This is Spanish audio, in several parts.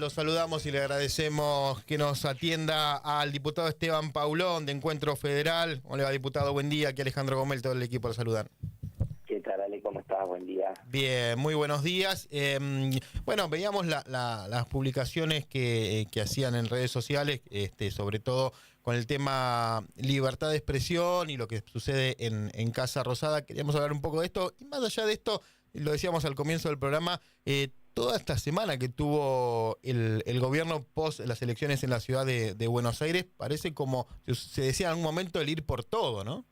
Lo saludamos y le agradecemos que nos atienda al diputado Esteban Paulón de Encuentro Federal. Hola, diputado, buen día. Aquí Alejandro Gomel, todo el equipo lo saludan. ¿Qué tal, Ale? ¿Cómo estás? Buen día. Bien, muy buenos días. Bueno, veíamos las publicaciones que hacían en redes sociales, sobre todo con el tema libertad de expresión y lo que sucede en Casa Rosada. Queríamos hablar un poco de esto. Y más allá de esto, lo decíamos al comienzo del programa, toda esta semana que tuvo el gobierno post las elecciones en la ciudad de Buenos Aires, parece como se decía en algún momento el ir por todo, ¿no?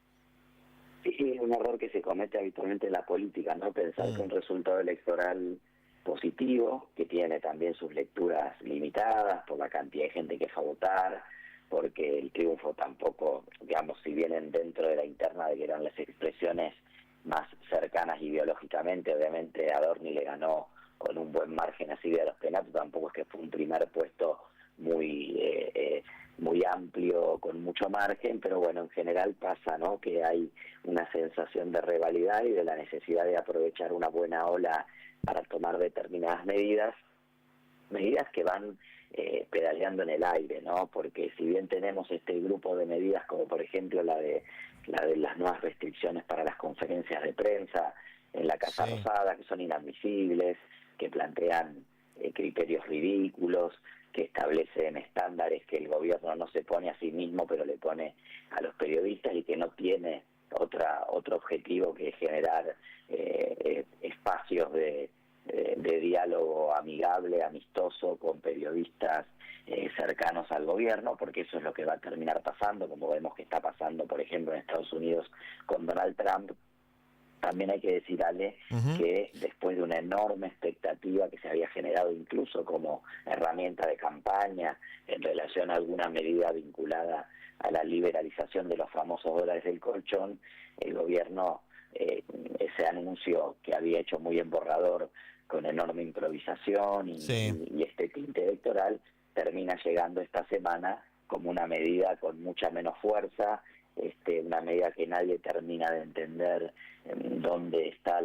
Sí, es un error que se comete habitualmente en la política, ¿no? Pensar que un resultado electoral positivo, que tiene también sus lecturas limitadas por la cantidad de gente que fue a votar, porque el triunfo tampoco, digamos, si vienen dentro de la interna de que eran las expresiones más cercanas ideológicamente, obviamente Adorni le ganó con un buen margen así de los penales, tampoco es que fue un primer puesto muy amplio, con mucho margen, pero bueno, en general pasa, ¿no?, que hay una sensación de rivalidad y de la necesidad de aprovechar una buena ola para tomar determinadas medidas que van pedaleando en el aire, ¿no? Porque si bien tenemos este grupo de medidas, como por ejemplo la de las nuevas restricciones para las conferencias de prensa en la Casa Rosada, que son inadmisibles, que plantean criterios ridículos, que establecen estándares que el gobierno no se pone a sí mismo, pero le pone a los periodistas, y que no tiene otro objetivo que generar espacios de diálogo amigable, amistoso, con periodistas cercanos al gobierno, porque eso es lo que va a terminar pasando, como vemos que está pasando, por ejemplo, en Estados Unidos con Donald Trump. También hay que decir, Ale, que después de una enorme expectativa que se había generado incluso como herramienta de campaña en relación a alguna medida vinculada a la liberalización de los famosos dólares del colchón, el gobierno, ese anuncio que había hecho muy en borrador, con enorme improvisación y este tinte electoral, termina llegando esta semana como una medida con mucha menos fuerza, una medida que nadie termina de entender dónde está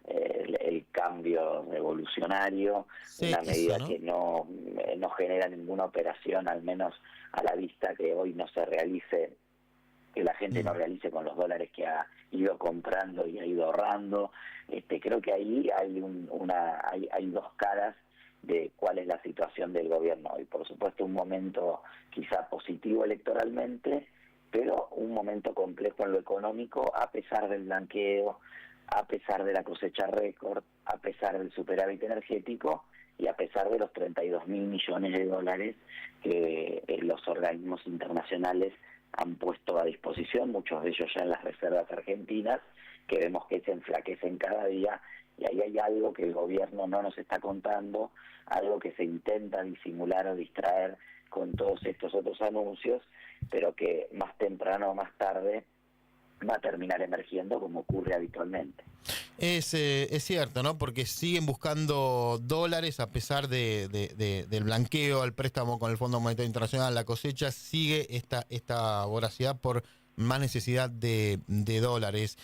el cambio revolucionario, una medida que no genera ninguna operación, al menos a la vista, que hoy no se realice, que la gente no realice con los dólares que ha ido comprando y ha ido ahorrando. Creo que ahí hay dos caras de cuál es la situación del gobierno hoy. Por supuesto, un momento quizá positivo electoralmente, pero un momento complejo en lo económico, a pesar del blanqueo, a pesar de la cosecha récord, a pesar del superávit energético y a pesar de los 32.000 millones de dólares que los organismos internacionales han puesto a disposición, muchos de ellos ya en las reservas argentinas, que vemos que se enflaquecen cada día, y ahí hay algo que el gobierno no nos está contando, algo que se intenta disimular o distraer con todos estos otros anuncios, pero que más temprano o más tarde va a terminar emergiendo, como ocurre habitualmente. Es cierto, ¿no? Porque siguen buscando dólares a pesar del blanqueo, el préstamo con el Fondo Monetario Internacional, la cosecha, sigue esta voracidad por más necesidad de dólares.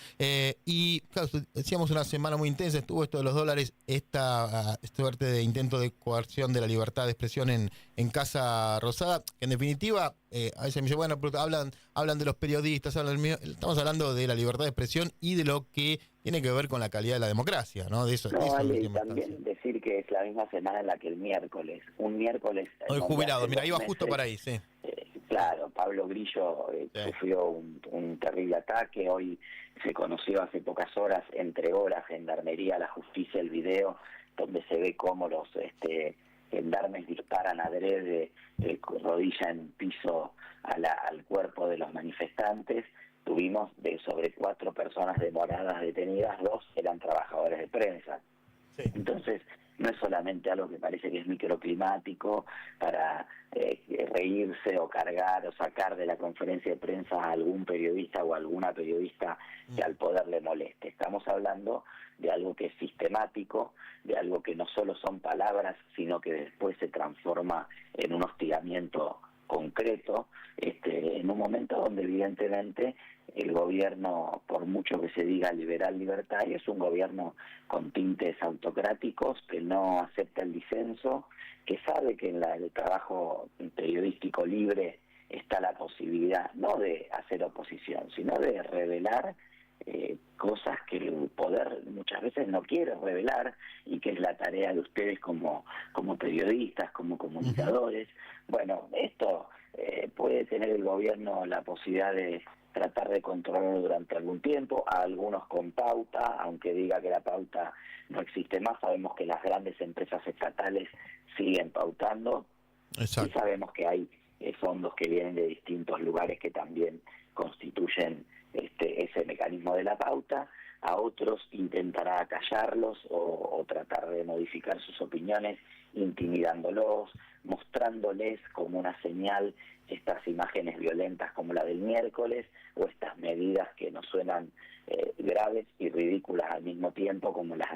Y claro, decíamos una semana muy intensa, estuvo esto de los dólares, esta suerte de intento de coerción de la libertad de expresión en Casa Rosada, que en definitiva, a veces me dice, bueno, pero hablan de los periodistas, estamos hablando de la libertad de expresión y de lo que tiene que ver con la calidad de la democracia, ¿no? De eso, Ale, también decir que es la misma semana en la que un miércoles... Hoy jubilado, mira, iba justo para ahí, sí. Claro, Pablo Grillo sufrió un terrible ataque. Hoy se conoció, hace pocas horas, entregó la Gendarmería a la Justicia el video donde se ve cómo los gendarmes disparan adrede, rodilla en piso al cuerpo de los manifestantes. Tuvimos sobre 4 personas demoradas detenidas, 2 eran trabajadores de prensa. Entonces, no es solamente algo que parece que es microclimático para reírse o cargar o sacar de la conferencia de prensa a algún periodista o a alguna periodista que al poder le moleste. Estamos hablando de algo que es sistemático, de algo que no solo son palabras, sino que después se transforma en un hostigamiento concreto, en un momento donde evidentemente el gobierno, por mucho que se diga liberal libertario, es un gobierno con tintes autocráticos, que no acepta el disenso, que sabe que en el trabajo periodístico libre está la posibilidad no de hacer oposición, sino de revelar cosas que el poder muchas veces no quiere revelar, y que es la tarea de ustedes como periodistas, como comunicadores. Bueno, esto puede tener el gobierno la posibilidad de tratar de controlarlo durante algún tiempo, a algunos con pauta, aunque diga que la pauta no existe más. Sabemos que las grandes empresas estatales siguen pautando. Exacto. Y sabemos que hay fondos que vienen de distintos lugares que también constituyen ese mecanismo de la pauta. A otros intentará callarlos o tratar de modificar sus opiniones, intimidándolos, mostrándoles como una señal estas imágenes violentas como la del miércoles, o estas medidas que nos suenan graves y ridículas al mismo tiempo, como las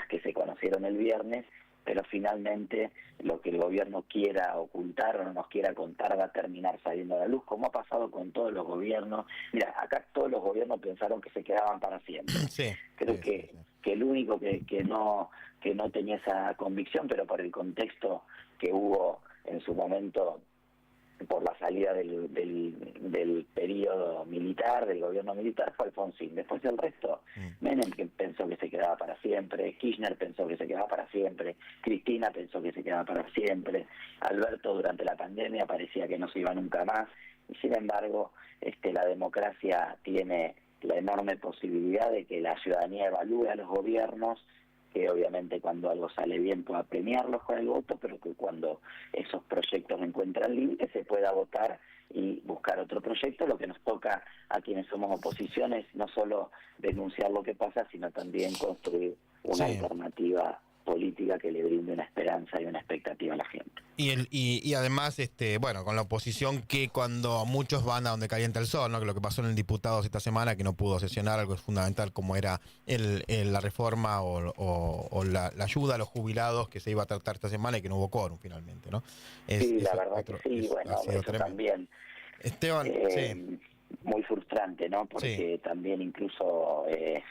que se conocieron el viernes. Pero finalmente lo que el gobierno quiera ocultar o no nos quiera contar va a terminar saliendo a la luz, como ha pasado con todos los gobiernos. Mira, acá todos los gobiernos pensaron que se quedaban para siempre. Sí, creo que el único que no tenía esa convicción, pero por el contexto que hubo en su momento por la salida del periodo militar, del gobierno militar, fue Alfonsín. Después el resto, Menem que pensó que se quedaba para siempre, Kirchner pensó que se quedaba para siempre, Cristina pensó que se quedaba para siempre, Alberto durante la pandemia parecía que no se iba nunca más, y sin embargo la democracia tiene la enorme posibilidad de que la ciudadanía evalúe a los gobiernos, que obviamente cuando algo sale bien pueda premiarlos con el voto, pero que cuando esos proyectos encuentran límites se pueda votar y buscar otro proyecto. Lo que nos toca a quienes somos oposición es no solo denunciar lo que pasa, sino también construir una alternativa política que le brinde una esperanza y una expectativa a la gente. Y además, bueno, con la oposición, que cuando muchos van a donde calienta el sol, ¿no? Que lo que pasó en el Diputados esta semana, que no pudo sesionar algo fundamental como era la reforma o la ayuda a los jubilados que se iba a tratar esta semana y que no hubo quórum finalmente, ¿no? Sí, la verdad que sí, bueno, eso tremendo. También. Esteban, sí. Muy frustrante, ¿no? Porque también incluso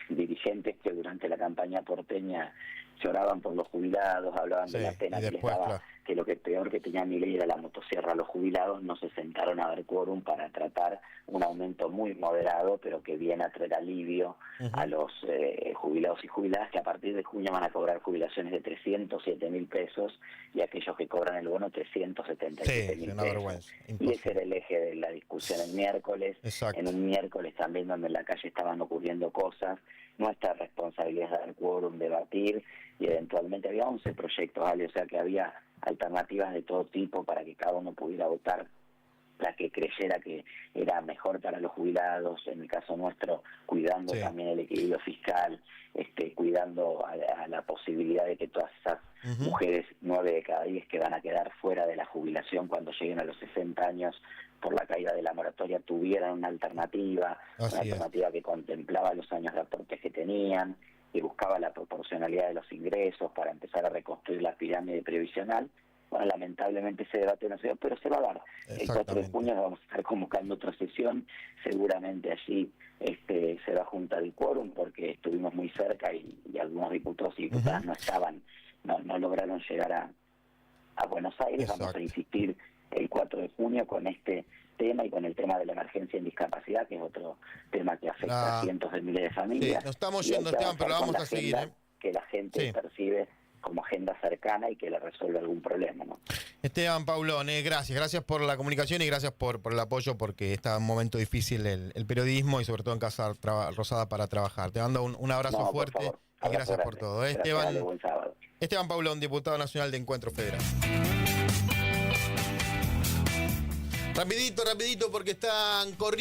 dirigentes que durante la campaña porteña lloraban por los jubilados, hablaban de la pena que les daba, que lo que peor que tenía Milei era la motosierra a los jubilados, no se sentaron a ver quórum para tratar un aumento muy moderado, pero que viene a traer alivio a los jubilados y jubiladas, que a partir de junio van a cobrar jubilaciones de 307.000 pesos, y aquellos que cobran el bono 377.000 pesos. Y ese era el eje de la discusión el miércoles. Exacto. En un miércoles también donde en la calle estaban ocurriendo cosas. Nuestra responsabilidad es dar quórum, debatir, y eventualmente había 11 proyectos, ¿vale? O sea que había alternativas de todo tipo para que cada uno pudiera votar la que creyera que era mejor para los jubilados, en el caso nuestro, cuidando también el equilibrio fiscal, cuidando a la posibilidad de que todas esas mujeres, 9 de cada 10 que van a quedar fuera de la jubilación cuando lleguen a los 60 años por la caída de la moratoria, tuvieran una alternativa, que contemplaba los años de aportes que tenían, que buscaba la proporcionalidad de los ingresos para empezar a reconstruir la pirámide previsional. Bueno, lamentablemente ese debate no se dio, pero se va a dar. El 4 de junio vamos a estar convocando otra sesión, seguramente allí se va a juntar el quórum, porque estuvimos muy cerca y algunos diputados y diputadas no lograron llegar a Buenos Aires. Exacto. Vamos a insistir el 4 de junio con este tema y con el tema de la emergencia en discapacidad, que es otro tema que afecta a cientos de miles de familias. Sí, nos estamos yendo, Esteban, pero vamos a seguir. Que la gente percibe como agenda cercana y que le resuelve algún problema, ¿no? Esteban Paulón, gracias por la comunicación y gracias por el apoyo, porque está en un momento difícil el periodismo y sobre todo en Casa Rosada para trabajar. Te mando un abrazo fuerte y gracias por todo. Esteban Paulón, diputado nacional de Encuentro Federal. Rapidito, porque están corriendo.